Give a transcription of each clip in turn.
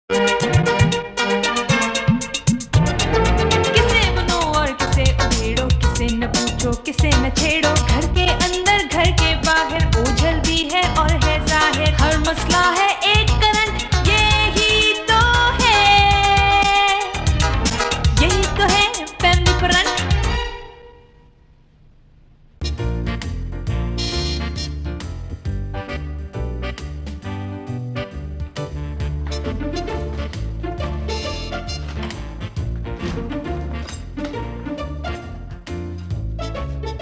किसे बुनो और किसे उड़ेड़ो, किसे न पूछो किसे न छेड़ो। घर के अंदर घर के बाहर ओझल भी है और है जाहिर। हर मसला है एक करंट, यही तो है फैमिली करंट।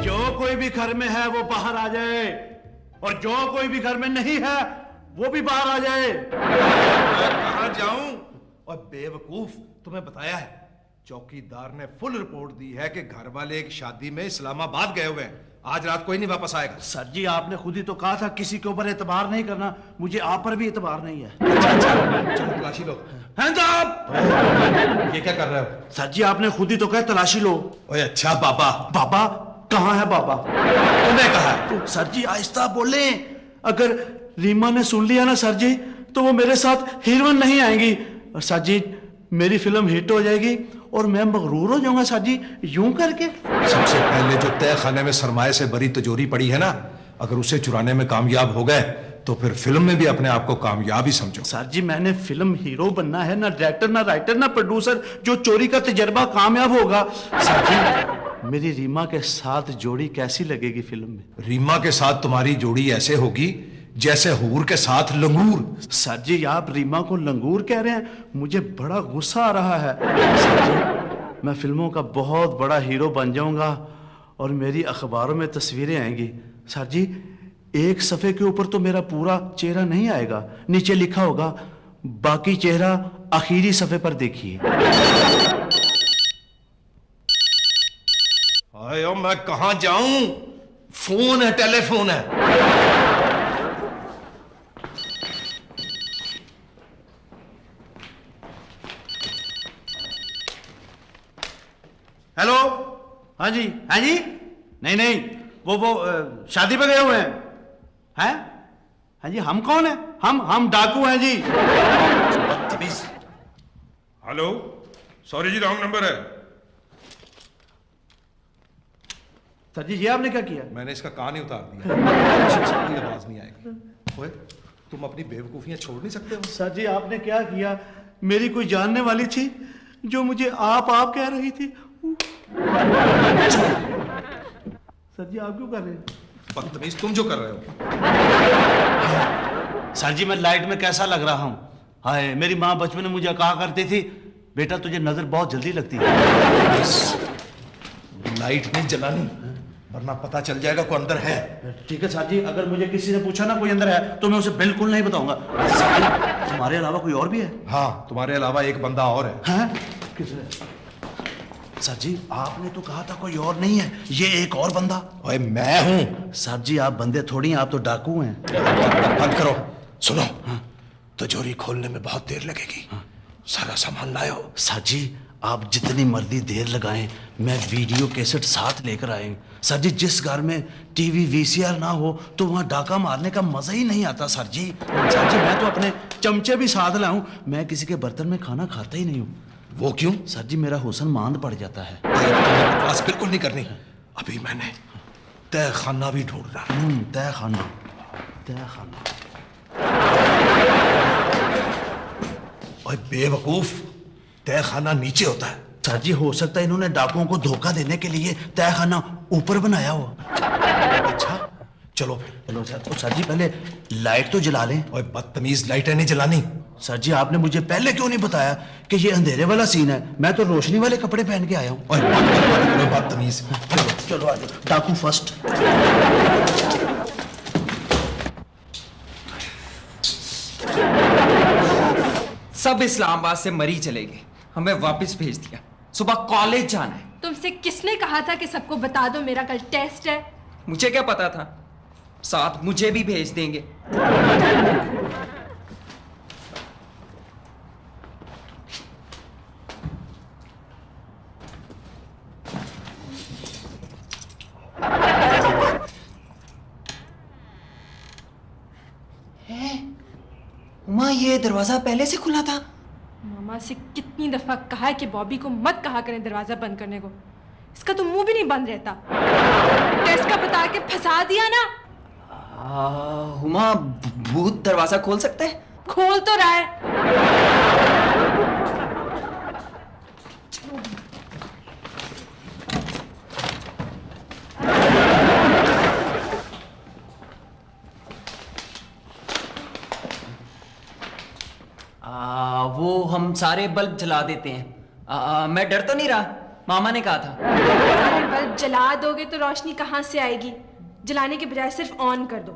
जो कोई भी घर में है वो बाहर आ जाए, और जो कोई भी घर में नहीं है वो भी बाहर आ जाए। मैं कहां जाऊं? और बेवकूफ, तुम्हें बताया है, चौकीदार ने फुल रिपोर्ट दी है कि घर वाले एक शादी में इस्लामाबाद गए हुए हैं। आज रात कोई नहीं वापस आएगा। सर जी, आपने खुद ही तो कहा था किसी के ऊपर एतबार नहीं करना। मुझे आप पर भी एतबार नहीं है। चलो तलाशी लो। Hands up! ये क्या कर रहे हो? सर जी, आपने खुद ही तो कहा तलाशी लो। ओए अच्छा बाबा। बाबा कहाँ है बाबा? तुम्हें कहा है? तो सर जी आहिस्ता बोले, अगर रीमा ने सुन लिया ना सर जी, तो वो मेरे साथ हीरोइन नहीं आएंगी। और सर जी, मेरी फिल्म हिट हो जाएगी और मैं मगरूर हो जाऊंगा सर जी, यूं करके। सबसे पहले जो तय खाने में सरमाए से बड़ी तिजोरी पड़ी है ना, अगर उसे चुराने में कामयाब हो गए तो फिर फिल्म में भी अपने आप को कामयाब ही समझो। सर जी, मैंने फिल्म हीरो बनना है, ना डायरेक्टर ना राइटर ना प्रोड्यूसर। जो चोरी का तजर्बा कामयाब होगा। सर जी, मेरी रीमा के साथ जोड़ी कैसी लगेगी फिल्म में? रीमा के साथ तुम्हारी जोड़ी ऐसे होगी जैसे हूर के साथ लंगूर। सर जी, आप रीमा को लंगूर कह रहे हैं? मुझे बड़ा गुस्सा आ रहा है। सर जी, मैं फिल्मों का बहुत बड़ा हीरो बन जाऊंगा और मेरी अखबारों में तस्वीरें आएंगी। सर जी, एक सफ़े के ऊपर तो मेरा पूरा चेहरा नहीं आएगा, नीचे लिखा होगा बाकी चेहरा आखिरी सफ़े पर देखिए। आयो, मैं कहां जाऊं? फोन है, टेलीफोन है। हेलो, हाँ जी, हाँ जी। नहीं नहीं, वो शादी पे गए हुए हैं। हैं? हाँ जी, हम कौन है? हम डाकू हैं जी। हेलो, सॉरी जी, रॉन्ग नंबर है। सर जी, ये आपने क्या किया? मैंने इसका कान ही उतार दिया। कोई आवाज नहीं आएगी। ओए, तुम अपनी बेवकूफियां छोड़ नहीं सकते हो? सर जी, आपने क्या किया? मेरी कोई जानने वाली थी जो मुझे आप कह रही थी। सर जी, आप क्यों कर रहे हैं? बदतमीज, तुम जो कर रहे हो। सर जी, मैं लाइट में कैसा लग रहा हूँ? हाय, मेरी माँ बचपन में मुझे कहा करती थी, बेटा तुझे नजर बहुत जल्दी लगती है। लाइट नहीं जलानी, वरना पता चल जाएगा कोई अंदर है। ठीक है सर जी, अगर मुझे किसी ने पूछा ना कोई अंदर है तो मैं उसे बिल्कुल नहीं बताऊंगा। सर जी, तुम्हारे अलावा कोई और भी है? हाँ, तुम्हारे अलावा एक बंदा और है। हैं? किसने? सर जी, आपने तो कहा था कोई और नहीं है, ये एक और बंदा। ओए, मैं हूं। सर जी, आप बंदे थोड़ी हैं, आप तो डाकू हैं। बंद करो। सुनो, तिजोरी खोलने में बहुत देर लगेगी। सारा सामान लाओ। सर जी, आप जितनी मर्जी देर लगाएं, मैं वीडियो कैसेट साथ लेकर आए। सर जी, जिस घर में टीवी वीसीआर ना हो तो वहाँ डाका मारने का मजा ही नहीं आता। सर जी, मैं तो अपने चमचे भी साथ लाऊं, मैं किसी के बर्तन में खाना खाता ही नहीं हूँ। वो क्यों? सर जी, मेरा हुस्न मांद पड़ जाता है। बकवास बिल्कुल नहीं करनी। अभी मैंने तय खाना भी ढूंढ रहा। तय खाना। ओए बेवकूफ, तय खाना नीचे होता है। सर जी, हो सकता है इन्होंने डाकुओं को धोखा देने के लिए तय खाना ऊपर बनाया हो। अच्छा, चलो फिर। चलो सर। तो सर जी, पहले लाइट तो जला लें। ओए बदतमीज, लाइटें नहीं जलानी। सर जी, आपने मुझे पहले क्यों नहीं बताया कि ये अंधेरे वाला सीन है? मैं तो रोशनी वाले कपड़े पहन के आया हूँ। बदतमीज, चलो आ जाओ, डाकू फर्स्ट। सब इस्लामाबाद से मरी चले गए, हमें वापस भेज दिया। सुबह कॉलेज जाना है। तुमसे किसने कहा था कि सबको बता दो मेरा कल टेस्ट है? मुझे क्या पता था, साथ मुझे भी भेज देंगे। उमा, ये दरवाजा पहले से खुला था। मामा से कितनी दफा कहा है कि बॉबी को मत कहा करें दरवाजा बंद करने को। इसका तो मुंह भी नहीं बंद रहता। टेस्ट का बता के फंसा दिया ना। हुमा, भूत दरवाजा खोल सकते हैं? खोल तो रहा है। वो हम सारे बल्ब जला देते हैं। मैं डर तो नहीं रहा, मामा ने कहा था। सारे बल्ब जला दोगे तो रोशनी कहाँ से आएगी? जलाने के बजाय सिर्फ ऑन कर दो।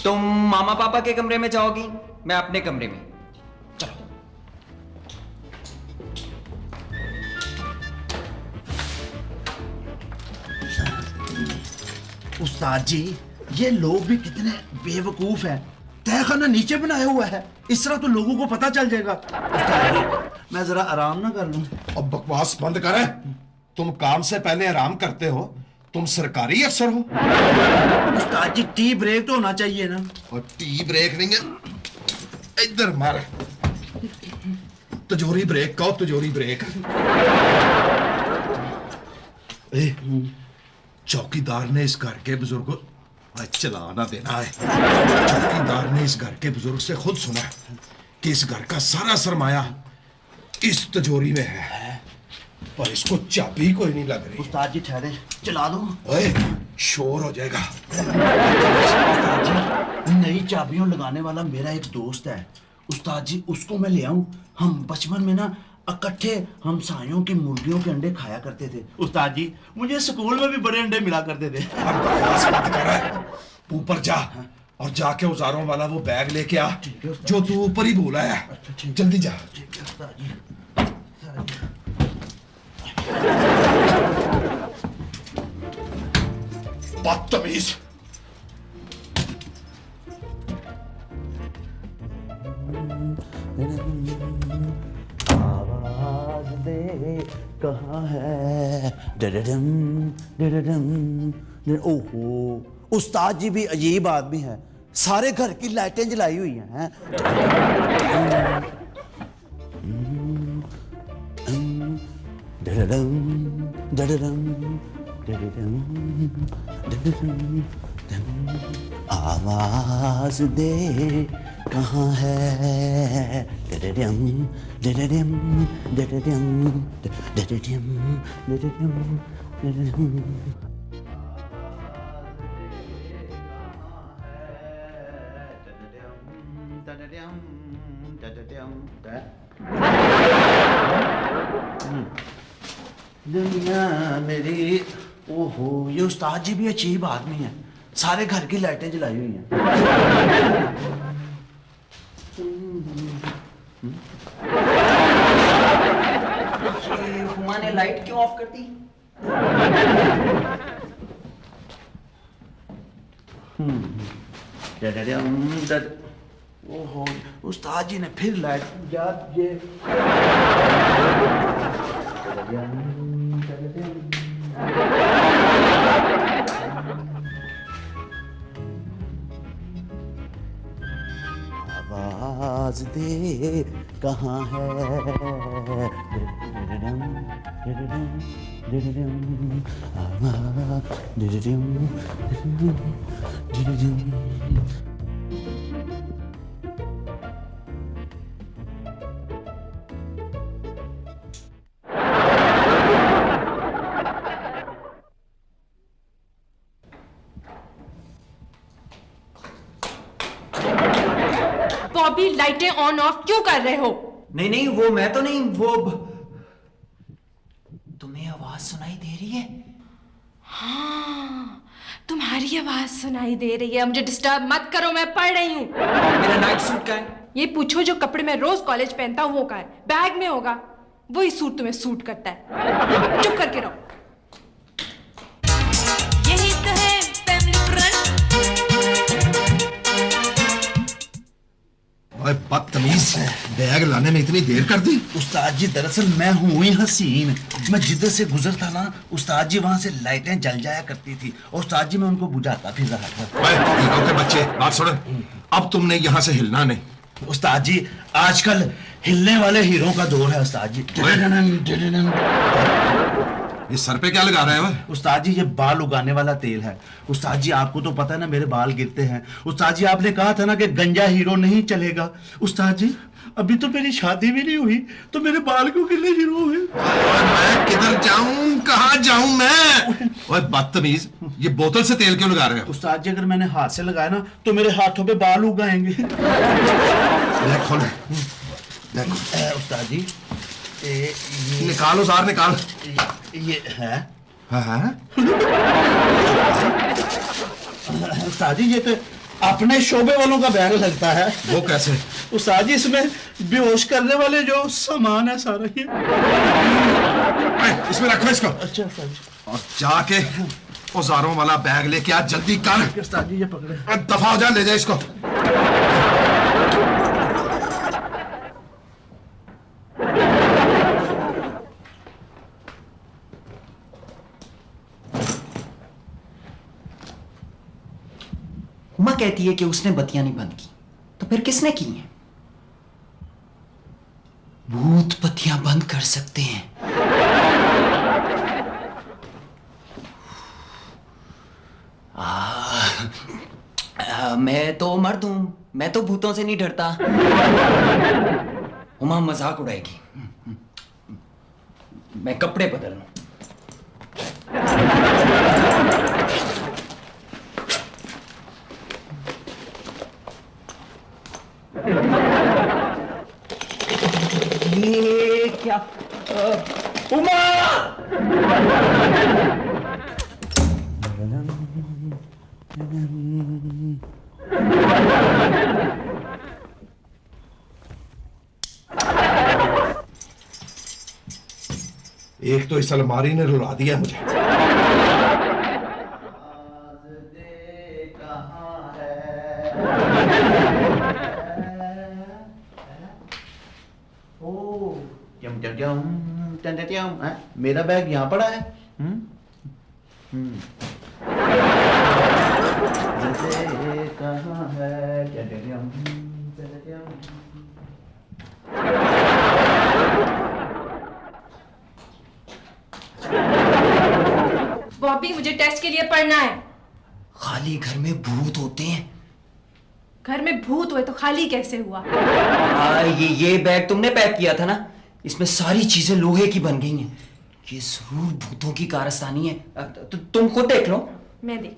तुम मामा पापा के कमरे में जाओगी, मैं अपने कमरे में। चलो। उस्ताद जी, ये लोग भी कितने बेवकूफ हैं। तहखाना नीचे बनाया हुआ है, इस तरह तो लोगों को पता चल जाएगा। उस्ताद जी, मैं जरा आराम ना कर लूं? अब बकवास बंद करें। तुम काम से पहले आराम करते हो? तुम सरकारी अफसर हो? उस्ताद जी, टी ब्रेक तो होना चाहिए ना। और टी ब्रेक नहीं है, इधर मार। तिजोरी ब्रेक कहो, तिजोरी ब्रेक। चौकीदार ने इस घर के बुजुर्ग चलाना देना है। चौकीदार ने इस घर के बुजुर्ग से खुद सुना कि इस घर का सारा सरमाया इस तिजोरी में है, पर इसको चाबी कोई नहीं लग रही। उस्ताद जी ठहरे, चला दो। ओए, शोर हो जाएगा। उस्ताद जी, नई चाबियों लगाने वाला मेरा एक दोस्त है। उस्ताद जी, उसको मैं ले आऊं? हम बचपन में ना इकट्ठे हम सायों की मुर्गियों के अंडे खाया करते थे। उस्ताद जी, मुझे स्कूल में भी बड़े अंडे मिला करते थे। अब बकवास मत कर, ऊपर जा और जाके औजारों वाला वो बैग लेके आ जो तू ऊपर ही भूला है। जल्दी जा। ठीक है उस्ताद जी। बदतमीज। आवाज दे कहाँ है? डडडम डडडम। ओहो, उस्ताद जी भी अजीब आदमी है, सारे घर की लाइटें जलाई हुई हैं। डडडम डडडम डडडम डडडम। आवाज दे कहाँ है? डडडम डडडम डडडम डडडम डडडम डडडम। दुनिया मेरी। ओहो, ये उस्ताद जी भी अजीब आदमी है, सारे घर की लाइटें जलाई हुई हैं। हुमा ने लाइट क्यों ऑफ कर दी? ओहो, उस्ताद जी ने फिर लाइट ये आवाज दे कहाँ है? डडडम डडडम डडडम आवाज डडडम डडडम। बॉबी, लाइटें ऑन ऑफ क्यों कर रहे हो? नहीं नहीं, वो मैं तो नहीं, वो तुम्हें आवाज सुनाई दे रही है? हाँ, तुम्हारी आवाज सुनाई दे रही है। मुझे डिस्टर्ब मत करो, मैं पढ़ रही हूँ। मेरा नाइट सूट का है? ये पूछो जो कपड़े मैं रोज कॉलेज पहनता हूँ वो का है। बैग में होगा, वही सूट तुम्हें सूट करता है। चुप करके रहो। यही तो है फैमिली फ्रंट। ओए बदतमीज। बदतमीज, बैग लाने में इतनी देर कर दी। उस्ताद जी दरअसल मैं हूँ ही हसीन। मैं जिधर से गुजरता ना उस्ताद जी वहाँ से लाइटें जल जाया करती थी और उस्ताद जी मैं उनको बुझाता फिर रहा था। ओए, हीरो के बच्चे बात सुनो, अब तुमने यहाँ से हिलना नहीं। उस्ताद जी आजकल हिलने वाले हीरो का दौर है उस्ताद जी। ये सर पे क्या लगा रहा है? उस्ताद जी ये बाल उगाने वाला तेल है। उस्ताद जी आपको तो पता है ना मेरे बाल गिरते हैं। उस्ताद जी आपने कहा था ना कि गंजा हीरो नहीं चलेगा। उस्ताद जी अभी तो मेरी शादी भी नहीं हुई तो मेरे बाल क्यों गिरने शुरू हुए? मैं किधर जाऊं, कहाँ जाऊं मैं? ओए बदतमीज, ये बोतल से तेल क्यों लगा रहे हो? उस्ताद जी अगर मैंने हाथ से लगाया ना तो मेरे हाथों पे बाल उगाएंगे। बैग खोल। उस्ताद जी निकालो सार निकाल। ये है हाँ? उस्ताद जी ये तो अपने शोबे वालों का बैग लगता है। वो कैसे? उस्ताद जी इसमें बेहोश करने वाले जो सामान है सारा ये। इसमें रखो इसको। अच्छा उस्ताद जी। और जाके औजारों वाला बैग लेके आ, जल्दी कर। उस्ताद जी ये पकड़े। दफा हो जा, ले जा इसको। उमा कहती है कि उसने बत्तियां नहीं बंद की, तो फिर किसने की हैं? भूत बत्तियां बंद कर सकते हैं। मैं तो मर्द हूं, मैं तो भूतों से नहीं डरता। उमा मजाक उड़ाएगी। मैं कपड़े बदल लूं। ये क्या? उमा! एक तो इस अलमारी ने रुला दिया मुझे। मेरा बैग यहाँ पड़ा है। कहाँ है? बॉबी मुझे टेस्ट के लिए पढ़ना है। खाली घर में भूत होते हैं। घर में भूत हुए तो खाली कैसे हुआ? ये बैग तुमने पैक किया था ना, इसमें सारी चीजें लोहे की बन गई हैं। ये जरूर भूतों की कारस्तानी है। तुम खुद देख लो। मैं देख।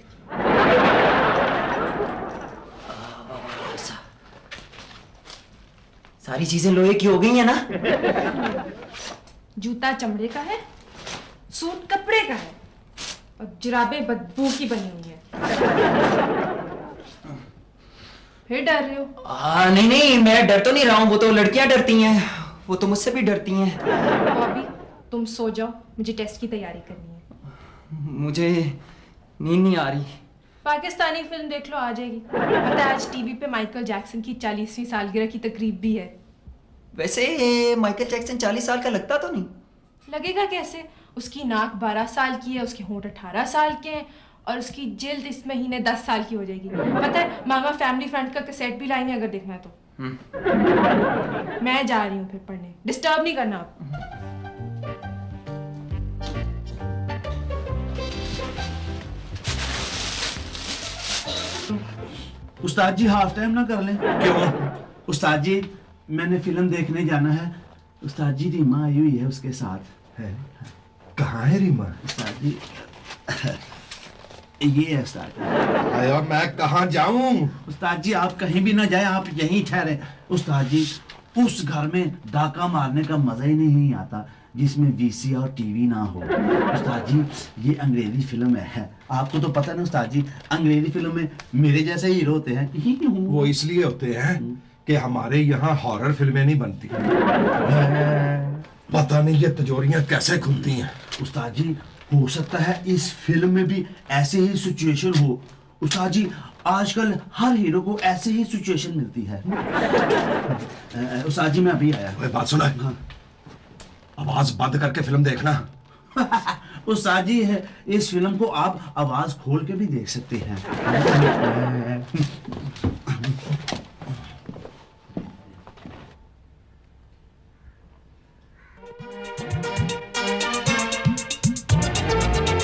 सारी चीजें लोहे की हो गई है ना? जूता चमड़े का है, सूट कपड़े का है और जुराबें बदबू की बनी हुई है। फिर डर रहे हो? नहीं नहीं, मैं डर तो नहीं रहा हूँ। वो तो लड़कियां डरती हैं, वो तो मुझसे भी डरती हैं। बॉबी तुम सो जाओ, मुझे टेस्ट की तैयारी करनी है। मुझे नींद नहीं आ रही। पाकिस्तानी फिल्म देख लो, आ जाएगी। पता है आज टीवी पे माइकल जैक्सन की 40वीं सालगिरह की तकरीब भी है। वैसे माइकल जैक्सन 40 साल का लगता तो नहीं। लगेगा कैसे? उसकी नाक 12 साल की है, उसके होंठ 18 साल के हैं और उसकी जिल्द इस महीने 10 साल की हो जाएगी। पता है मामा फैमिली फ्रेंड का कैसेट भी लाएंगे अगर देखना है तो। मैं जा रही हूँ फिर पढ़ने, डिस्टर्ब नहीं करना आप। उस्ताद जी हाफ टाइम ना कर लें? क्यों? उस्ताद जी मैंने फिल्म देखने जाना है। उस्ताद जी रीमा आई हुई है उसके साथ है। कहाँ है रीमा? उस्ताद जी ये है उस्ताद जी। अरे मैं कहाँ जाऊं? उस्ताद जी आप कहीं भी ना जाए, आप यहीं ठहरे। उस्ताद जी उस घर में डाका मारने का मजा ही नहीं आता जिसमें वीसी और टीवी ना हो। उस्ताद जी ये अंग्रेजी फिल्म है, आपको तो पता है ना उस्ताद जी, अंग्रेजी फिल्म में मेरे जैसे हीरो होते हैं। वो इसलिए होते हैं कि हमारे यहाँ हॉरर फिल्में नहीं बनती। पता नहीं ये तिजोरियां कैसे खुलती हैं। उस्ताद जी हो सकता है इस फिल्म में भी ऐसे ही सिचुएशन हो। उस्ताद जी आजकल हर हीरो को ऐसे ही सिचुएशन मिलती है। उस्ताद जी मैं अभी आया। ओए बात सुना है? हाँ। आवाज बंद करके फिल्म देखना। उस्ताद जी है, इस फिल्म को आप आवाज खोल के भी देख सकते हैं।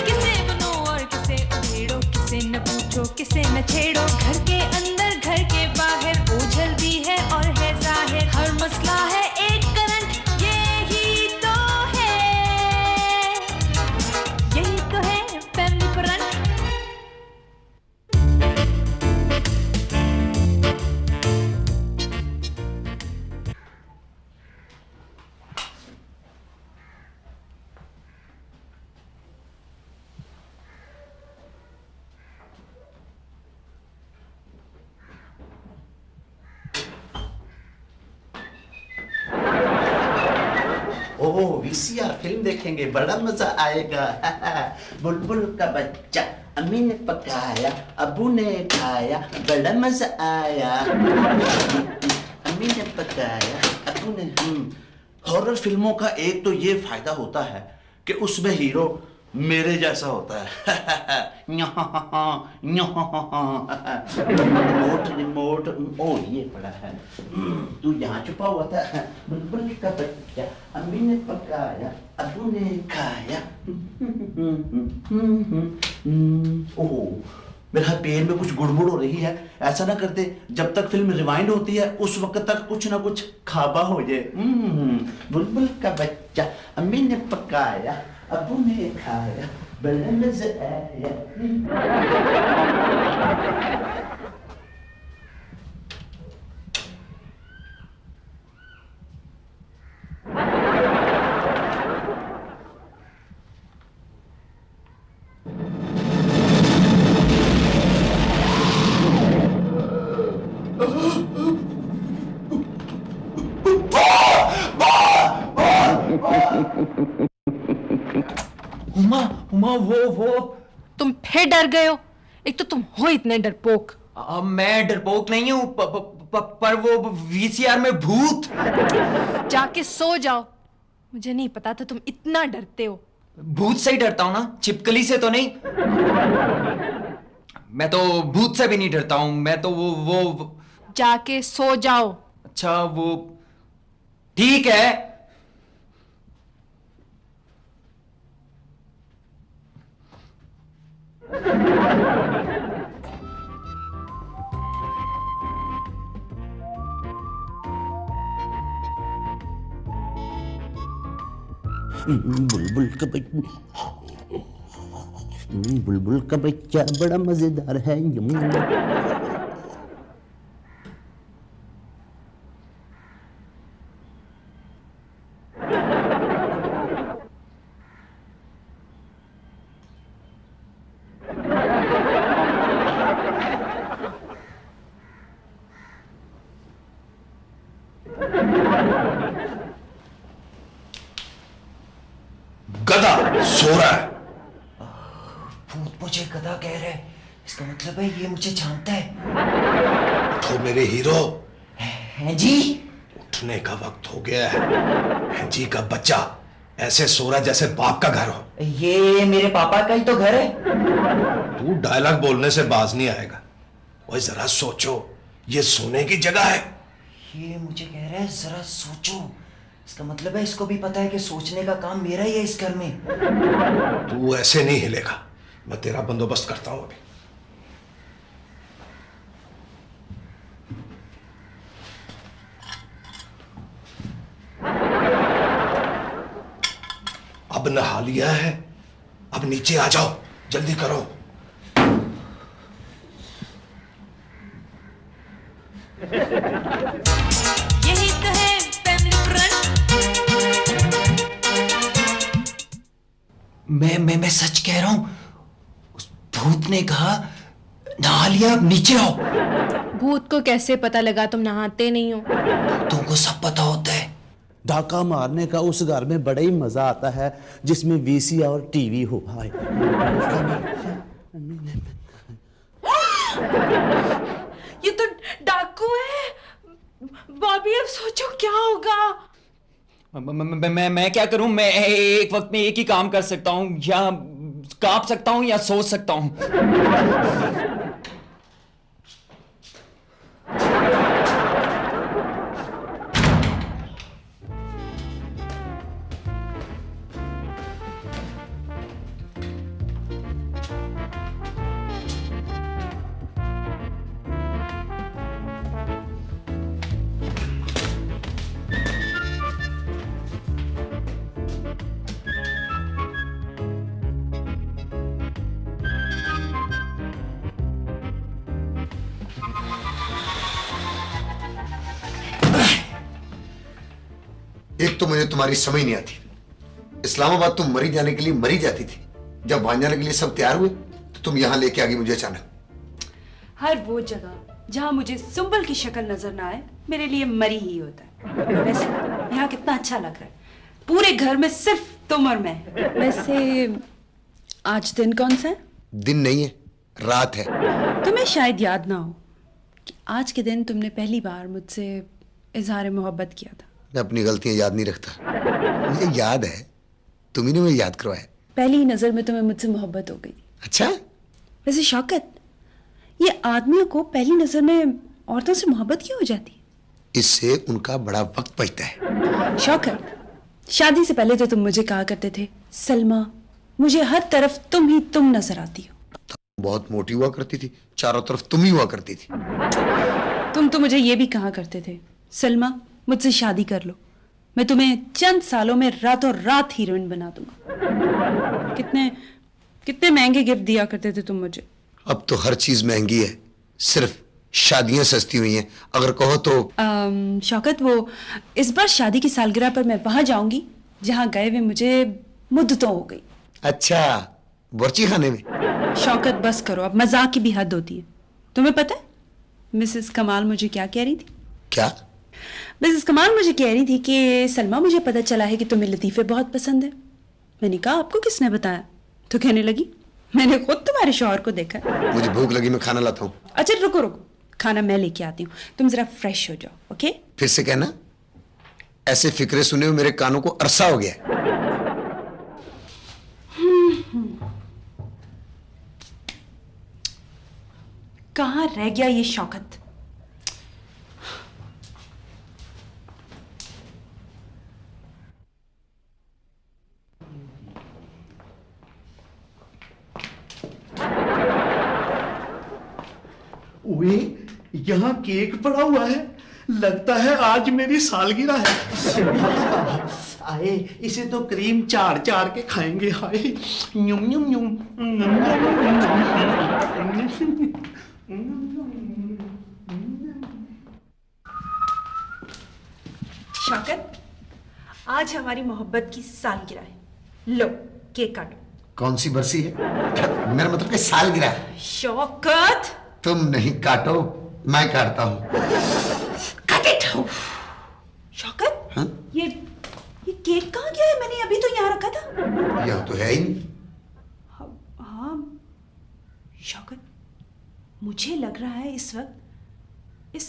किसे बनो और किसे उड़ेड़ो, किसे न पूछो किसे न छेड़ो, घर के अंदर घर के बाहर ओझल भी है और है जाहिर, हर मसला है एक करंट, यही तो है फैमिली करंट। ओह वीसीआर फिल्म देखेंगे, बड़ा मजा आएगा। बुलबुल का बच्चा अम्मी ने पकाया, अबू ने खाया, बड़ा मजा आया। अम्मी ने पकाया, अबू ने। हॉरर फिल्मों का एक तो ये फायदा होता है कि उसमें हीरो मेरे जैसा होता है। रिमोट रिमोट, ओ ये पड़ा है। तू यहाँ छुपा हुआ था। बुलबुल का बच्चा अम्मी ने पकाया, अबू ने खाया। ओह मेरा पेन में कुछ गुड़गुड़ हो रही है। ऐसा ना करते, जब तक फिल्म रिवाइंड होती है उस वक्त तक कुछ ना कुछ खाबा हो जाए। बुलबुल का बच्चा अम्मी ने पकाया, अबू ने खाया, बड़ा मजा आया। उमा वो तुम फिर डर गए हो? एक तो तुम हो इतने डरपोक। मैं डरपोक नहीं हूँ, पर वो वीसीआर में भूत। जाके सो जाओ। मुझे नहीं पता था तुम इतना डरते हो। भूत से ही डरता हूँ ना, छिपकली से तो नहीं। मैं तो भूत से भी नहीं डरता हूँ, मैं तो वो जाके सो जाओ। अच्छा वो ठीक है। बुलबुल का बच्चा बड़ा मजेदार है। गधा सो रहा है। भूत मुझे गधा कह रहा है, इसका मतलब है ये मुझे जानता है। उठो मेरे हीरो। हैं जी? उठने का वक्त हो गया है। जी का बच्चा ऐसे सो रहा जैसे बाप का घर हो। ये मेरे पापा का ही तो घर है। तू डायलॉग बोलने से बाज नहीं आएगा। ओए जरा सोचो, ये सोने की जगह है। ये मुझे कह रहा है जरा सोचो, इसका मतलब है इसको भी पता है कि सोचने का काम मेरा ही है इस घर में। तू ऐसे नहीं हिलेगा, मैं तेरा बंदोबस्त करता हूं अभी। अब नहा लिया है, अब नीचे आ जाओ, जल्दी करो। यही तो है फैमिली फ्रेंड। मैं सच कह रहा हूं। उस भूत ने कहा नहा लिया, अब नीचे आओ। भूत को कैसे पता लगा तुम नहाते नहीं हो? तुमको सब पता होता है। डाका मारने का उस घर में बड़ा ही मजा आता है जिसमें वीसी और टीवी हो। हाय ये तो डाकू है। बॉबी अब सोचो क्या होगा। मैं क्या करूं? मैं एक वक्त में एक ही काम कर सकता हूं, या कांप सकता हूं या सोच सकता हूं। एक तो मुझे तुम्हारी समझ नहीं आती। इस्लामाबाद तुम मरी जाने के लिए मरी जाती थी, जब वहां जाने के लिए सब तैयार हुए तो तुम यहां लेके आ गई मुझे अचानक। हर वो जगह जहां मुझे सुंबल की शक्ल नजर ना आए मेरे लिए मरी ही होता है। वैसे यहाँ कितना अच्छा लग रहा है, पूरे घर में सिर्फ तुम और मैं। वैसे आज दिन कौन सा है? दिन नहीं है, रात है। तुम्हें शायद याद ना हो कि आज के दिन तुमने पहली बार मुझसे इजहार मोहब्बत किया था। मैं अपनी गलतियां याद नहीं रखता, मुझे याद है, तुम ही ने मुझे याद करवाया। पहली ही नजर में तुम्हें मुझसे मोहब्बत हो गई। अच्छा? वैसे शौकत, ये आदमियों को पहली नजर में औरतों से मोहब्बत क्यों हो जाती है? इससे उनका बड़ा वक्त बचता है। शौकत, शादी से पहले तो तुम मुझे कहा करते थे, सलमा मुझे हर तरफ तुम ही तुम नजर आती हो। बहुत मोटी हुआ करती थी, चारों तरफ तुम ही हुआ करती थी। तुम तो मुझे ये भी कहा करते थे, सलमा मुझसे शादी कर लो, मैं तुम्हें चंद सालों में रातों रात हीरोइन बना दूंगा। कितने कितने महंगे गिफ्ट दिया करते थे तुम मुझे। अब तो हर चीज महंगी है, सिर्फ शादियां सस्ती हुई हैं। अगर कहो तो शौकत, वो इस बार शादी की सालगिरह पर मैं वहां जाऊंगी जहां गए हुए मुझे मुद्दतों हो गई। अच्छा, बर्ची खाने में? शौकत बस करो, अब मजाक की भी हद होती है। तुम्हें पता है मिसेस कमाल मुझे क्या कह रही थी? क्या? मिसेस कमाल मुझे कह रही थी कि सलमा मुझे पता चला है कि तुम्हें लतीफे बहुत पसंद है। मैंने कहा आपको किसने बताया? तो कहने लगी मैंने खुद तुम्हारे शौहर को देखा है। मुझे भूख लगी, मैं खाना लाता हूँ। अच्छा रुको रुको, खाना मैं लेके आती हूँ, तुम जरा फ्रेश हो जाओ। ओके? फिर से कहना, ऐसे फिक्रे सुने हुए मेरे कानों को अरसा हो गया है। कहाँ रह गया ये शौकत? ओए, यहाँ केक पड़ा हुआ है, लगता है आज मेरी सालगिरह है। आए, इसे तो क्रीम चार चार के खाएंगे। हाय, यूं यूं यूं। शौकत, आज हमारी मोहब्बत की सालगिरह है। लो केक काटो। कौन सी बरसी है? मेरा मतलब कि सालगिरह। शौकत, तुम नहीं काटो, मैं काटता हूँ। शौकत, हाँ? ये केक कहाँ गया है? मैंने अभी तो यहाँ रखा था। यह तो है ही नहीं। हाँ शौकत, मुझे लग रहा है इस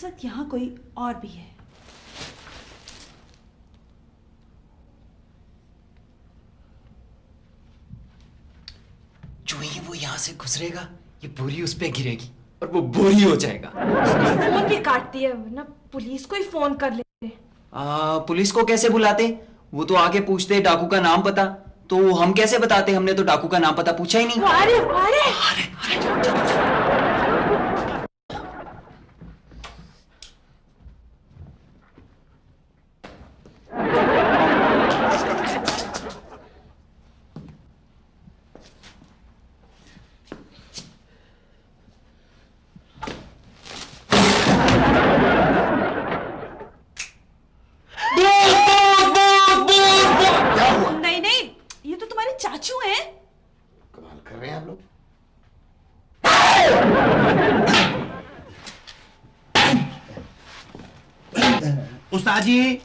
वक्त यहाँ कोई और भी है। जो ही वो यहाँ से गुजरेगा, ये बोरी उस पे गिरेगी और वो बोरी हो जाएगा। फोन भी काटती है, वरना पुलिस को ही फोन कर ले। पुलिस को कैसे बुलाते? वो तो आके पूछते डाकू का नाम पता, तो हम कैसे बताते? हमने तो डाकू का नाम पता पूछा ही नहीं। अरे अरे नहीं नहीं, ये तो तुम्हारे चाचू हैं। कमाल कर रहे हैं आप लोग। उस्ताद जी,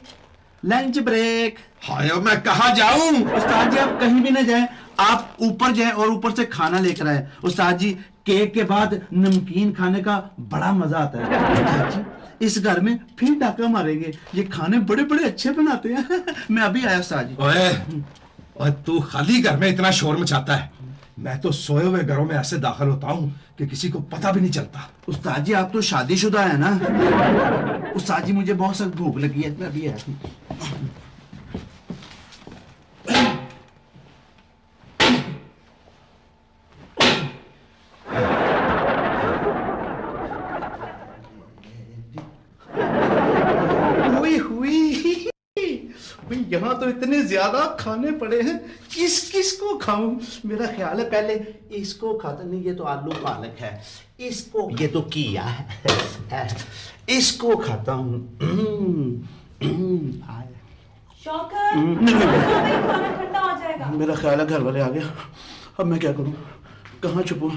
लंच ब्रेक। हाय, अब मैं कहाँ जाऊं? उस्ताद जी, आप कहीं भी ना जाएं, आप ऊपर जाएं और ऊपर से खाना लेकर आए। उस्ताद जी, केक के बाद नमकीन खाने का बड़ा मजा आता है। उस्ताद जी, इस घर में फिर डाका मारेंगे, ये खाने बड़े बड़े अच्छे बनाते हैं। मैं अभी आया उस्ताद जी। ओए तू खाली घर में इतना शोर मचाता है, मैं तो सोए हुए घरों में ऐसे दाखिल होता हूँ कि किसी को पता भी नहीं चलता। उस्ताद जी आप तो शादीशुदा है ना। उस्ताद जी मुझे बहुत सख्त भूख लगी है, मैं अभी आया। यहाँ तो इतने ज्यादा खाने पड़े हैं, किस किस को खाऊं? मेरा ख्याल है पहले इसको खाता, नहीं ये तो आलू पालक है, इसको, ये तो किया है, इसको खाता हूँ। खाना ठंडा हो जाएगा। मेरा ख्याल है घर वाले आ गया, अब मैं क्या करूँ, कहाँ छुपूं?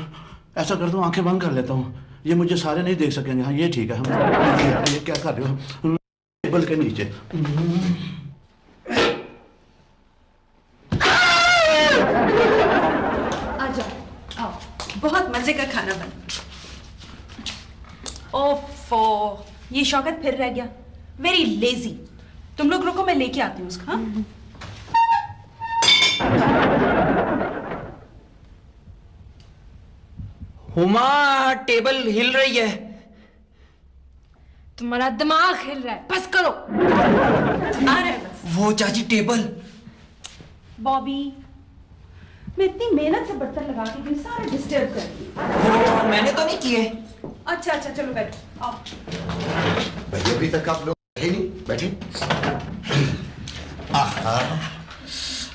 ऐसा कर दूं आंखें बंद कर लेता हूँ, ये मुझे सारे नहीं देख सकेंगे। हाँ ये ठीक है। ये क्या कर रहे हो? टेबल के नीचे। आओ, बहुत मजे का खाना बना। ओफो, ये शौकत फिर रह गया। Very lazy. तुम लोग रुको, मैं लेके आती हूँ उसका। हाँ? हुमा, टेबल हिल रही है। तुम्हारा दिमाग हिल रहा है, बस करो। आ रहा है बस। वो चाची टेबल। बॉबी, मैं इतनी मेहनत से बर्तन लगा के गई, सारा डिस्टर्ब कर दिया। वो मैंने तो नहीं किए। अच्छा अच्छा, चलो बैठो, आओ। भाई अभी तक आप लोग बैठे नहीं? बैठे।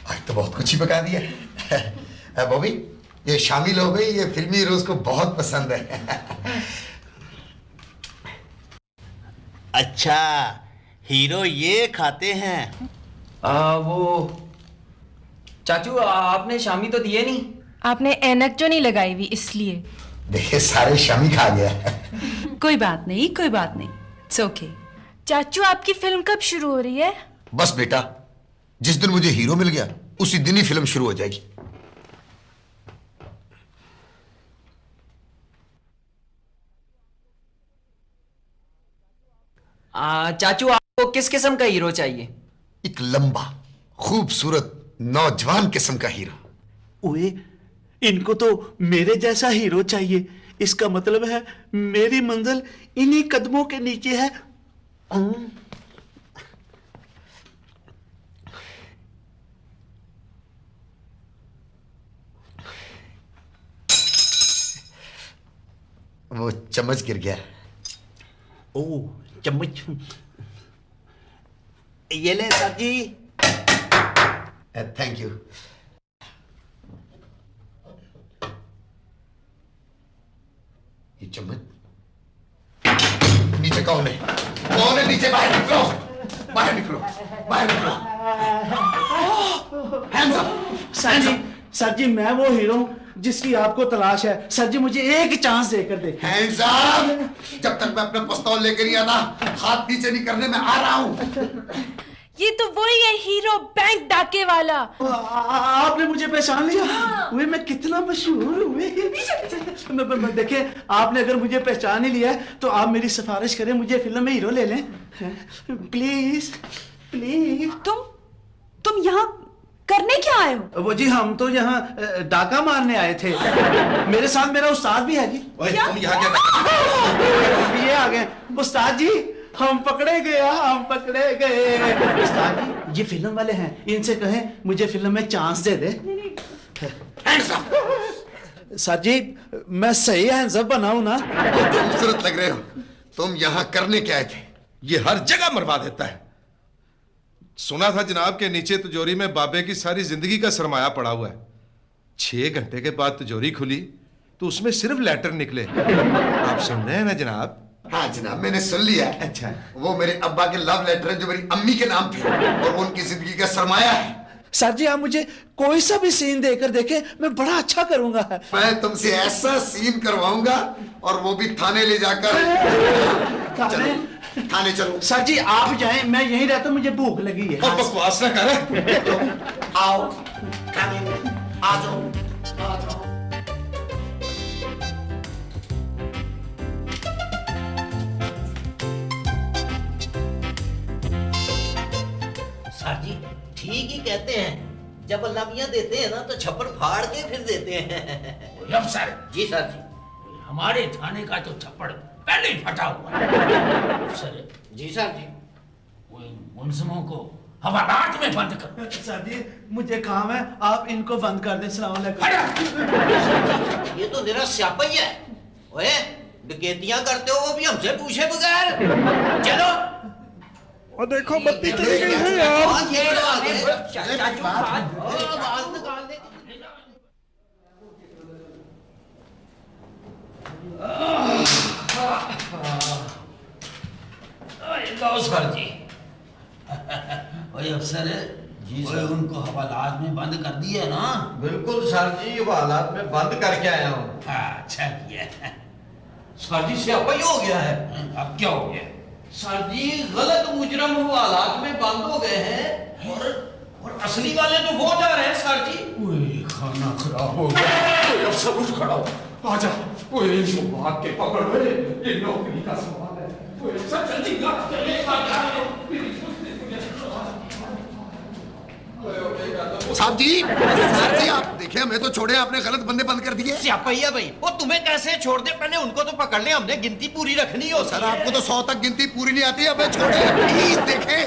आज तो बहुत कुछ ही पका दिया। बॉबी, ये शामिल हो गई, ये फिल्मी रोज को बहुत पसंद है। अच्छा, हीरो ये खाते हैं? वो चाचू, आपने शामी तो दिए नहीं। आपने ऐनक जो नहीं लगाई हुई इसलिए। देखिए सारे शामी खा गया। कोई बात नहीं, कोई बात नहीं, इट्स ओके। चाचू आपकी फिल्म कब शुरू हो रही है? बस बेटा, जिस दिन मुझे हीरो मिल गया उसी दिन ही फिल्म शुरू हो जाएगी। चाचू, आपको किस किस्म का हीरो चाहिए? एक लंबा, खूबसूरत, नौजवान किस्म का हीरो। ओए, इनको तो मेरे जैसा हीरो चाहिए। इसका मतलब है मेरी मंजिल इन्हीं कदमों के नीचे है। वो चम्मच गिर गया। ओ चम्मच, ये ले सर जी। Thank you. ये चम्मच नीचे कौन है? कौन है नीचे? बाहर निकलो, बाहर निकलो, बाहर निकलो। Hands up! सर जी मैं वो हीरो हूं जिसकी आपको तलाश है। सर जी मुझे एक चांस देकर दे। Hands up! जब तक मैं अपना पिस्तौल लेकर नहीं आता, हाथ नीचे नहीं करने में आ रहा हूं। ये तो वही है हीरो, बैंक डाके वाला। आपने मुझे पहचान लिया? वे मैं कितना मशहूर हुए। देखिए, आपने अगर मुझे पहचान ही लिया है तो आप मेरी सिफारिश करें, मुझे फिल्म में हीरो ले लें प्लीज प्लीज। तुम यहाँ करने क्या आए हो? वो जी हम तो यहाँ डाका मारने आए थे। मेरे साथ मेरा उस्ताद भी है जी। क्या? तुम यहाँ क्या? ये आ गए उस्ताद जी, हम पकड़े गए, हम पकड़े गए। उस्ताद जी ये फिल्म वाले हैं, इनसे कहें मुझे फिल्म में चांस दे दे। सर जी मैं सही हैंड्सअप बनाऊं ना? खूबसूरत लग रहे हो। तुम यहाँ करने क्या आए थे? ये हर जगह मरवा देता है। सुना था जनाब के नीचे तिजोरी में बाबे की सारी जिंदगी का सरमाया पड़ा हुआ है। 6 घंटे के बाद तिजोरी खुली तो उसमें सिर्फ लेटर निकले। आप सुन रहे हैं ना जनाब? हाँ जनाब, मैंने सुन लिया। अच्छा, वो मेरे अब्बा के लव लेटर है जो मेरी अम्मी के नाम थे और वो उनकी जिंदगी का सरमाया है। सर जी आप मुझे कोई सा भी सीन देकर देखें, मैं बड़ा अच्छा करूंगा। मैं तुमसे ऐसा सीन करवाऊंगा और वो भी थाने ले जाकर। थाने चलो। सर जी आप जाएं, मैं यहीं रहता हूं, मुझे भूख लगी है। और बकवास ना कर। आओ, आ जाओ, आ जाओ। कहते हैं जब अलवियां देते हैं ना तो छप्पड़ फाड़ के फिर देते हैं। अफसर जी सर जी। हमारे थाने का तो छप्पड़ पहले ही फटा हुआ है। अफसर जी सर जी। वो इन मुलजिमों को हवालात में बंद करो। सर जी मुझे काम है, आप इनको बंद कर दें। सलाम अलैकुम। हटा। ये तो निरा स्यापा ही है। ओए डकैतियां करते हो वो भी हमसे पूछे बगैर। चलो। और देखो बत्ती चली गई है यार। आवाज निकाल दे। लो सर जी। ओए अफसर जी ओए उनको हवालात में बंद कर दिया ना? बिल्कुल सर जी, वो हालात में बंद करके आया हूँ। अच्छा किया। सर जी स्यापा ही हो गया है। अब क्या हो गया? सर जी गलत मुजरम वो हालात में बंद हो गए हैं और असली वाले तो वो जा रहे हैं सर जी। ओए खाना खराब हो गया। अफसर उठ खड़ा हो, आजा। ओए इनको बात के पकड़ ले, ये नौकरी का सवाल है। ओए अफसर जल्दी कर, चलिए साहब जी, सर जी आप देखिए, हमें तो छोड़े, आपने गलत बंदे बंद कर दिए। स्यापैया भाई वो तुम्हें कैसे छोड़ दे, पहले उनको तो पकड़ ले, हमने गिनती पूरी रखनी हो। सर आपको तो 100 तक गिनती पूरी नहीं आती, हमें छोड़े प्लीज। देखें